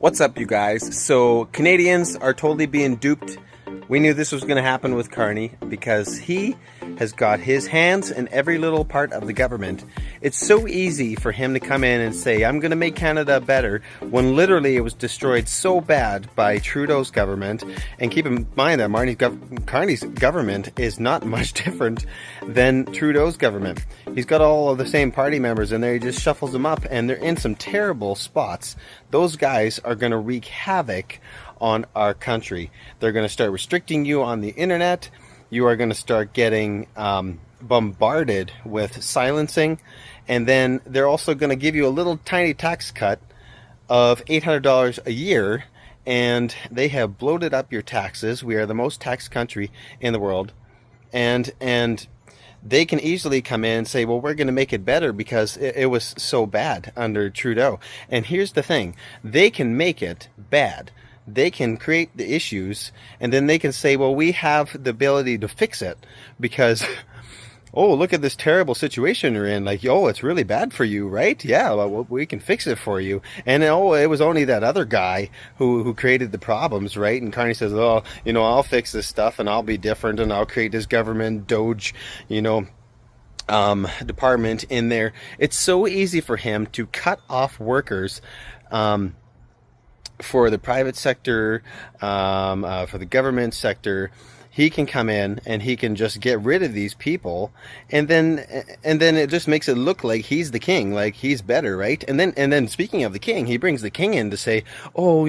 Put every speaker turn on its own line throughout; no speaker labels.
What's up, you guys? So Canadians are totally being duped. We knew this was going to happen with Carney because he has got his hands in every little part of the government. It's so easy for him to come in and say, I'm going to make Canada better, when literally it was destroyed so bad by Trudeau's government. And keep in mind that Carney's government is not much different than Trudeau's government. He's got all of the same party members in there. He just shuffles them up, and they're in some terrible spots. Those guys are going to wreak havoc on our country. They're going to start restricting you on the internet. You are going to start getting bombarded with silencing, and then they're also going to give you a little tiny tax cut of $800 a year, and they have bloated up your taxes. We are the most taxed country in the world, and they can easily come in and say, well, we're going to make it better because it was so bad under Trudeau. And here's the thing, they can make it bad. They can create the issues, and then they can say, well, we have the ability to fix it because, oh, look at this terrible situation you're in. Like, oh, it's really bad for you, right? Yeah, well, we can fix it for you. And oh, it was only that other guy who created the problems, right? And Carney says, oh, I'll fix this stuff and I'll be different and I'll create this government doge, department in there. It's so easy for him to cut off workers, for the private sector, for the government sector. He can come in and he can just get rid of these people, and then it just makes it look like he's the king, like he's better, right? And then speaking of the king, he brings the king in to say, oh,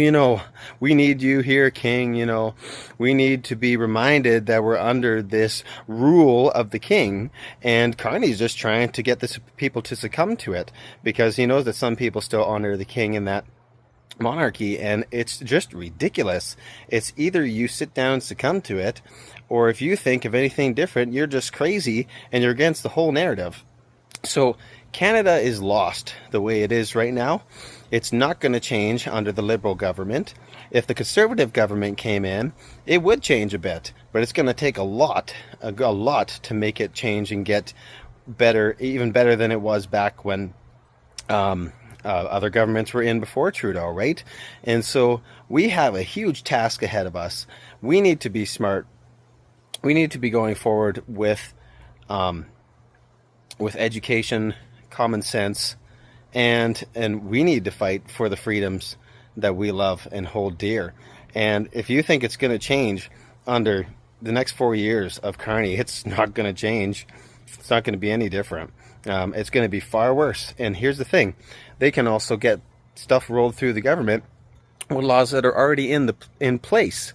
we need you here, king. We need to be reminded that we're under this rule of the king. And Carney's just trying to get the people to succumb to it because he knows that some people still honor the king in that monarchy, and it's just ridiculous. It's either you sit down and succumb to it, or if you think of anything different, you're just crazy and you're against the whole narrative. So Canada is lost the way it is right now. It's not going to change under the Liberal government. If the Conservative government came in, it would change a bit, but it's going to take a lot to make it change and get better, even better than it was back when other governments were in before Trudeau, right? And so we have a huge task ahead of us. We need to be smart. We need to be going forward with education, common sense, and we need to fight for the freedoms that we love and hold dear. And if you think it's going to change under the next 4 years of Carney, it's not going to change. It's not going to be any different. It's going to be far worse. And here's the thing. They can also get stuff rolled through the government with laws that are already in place,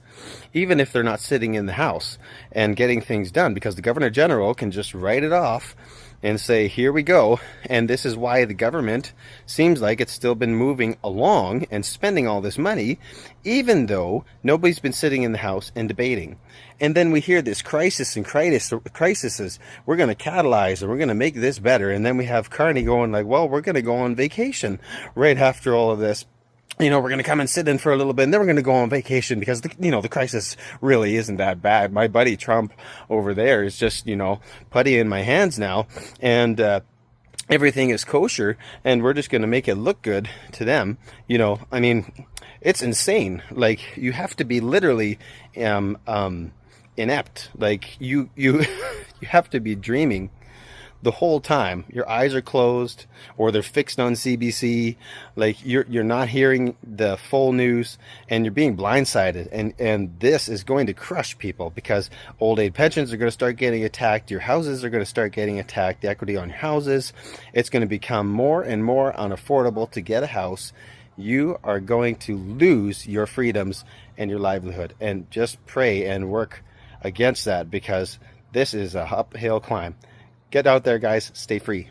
even if they're not sitting in the House and getting things done, because the Governor General can just write it off and say, here we go. And this is why the government seems like it's still been moving along and spending all this money, even though nobody's been sitting in the House and debating. And then we hear this crises. We're going to catalyze and we're going to make this better. And then we have Carney going like, well, we're going to go on vacation right after all of this. We're going to come and sit in for a little bit, and then we're going to go on vacation because the crisis really isn't that bad. My buddy Trump over there is just, putty in my hands now, and everything is kosher, and we're just going to make it look good to them. It's insane. Like, you have to be literally inept. Like, you you have to be dreaming the whole time. Your eyes are closed or they're fixed on CBC. Like, you're not hearing the full news, and you're being blindsided. And this is going to crush people because old age pensions are going to start getting attacked. Your houses are going to start getting attacked. The equity on your houses. It's going to become more and more unaffordable to get a house. You are going to lose your freedoms and your livelihood. And just pray and work against that, because this is a uphill climb. Get out there, guys. Stay free.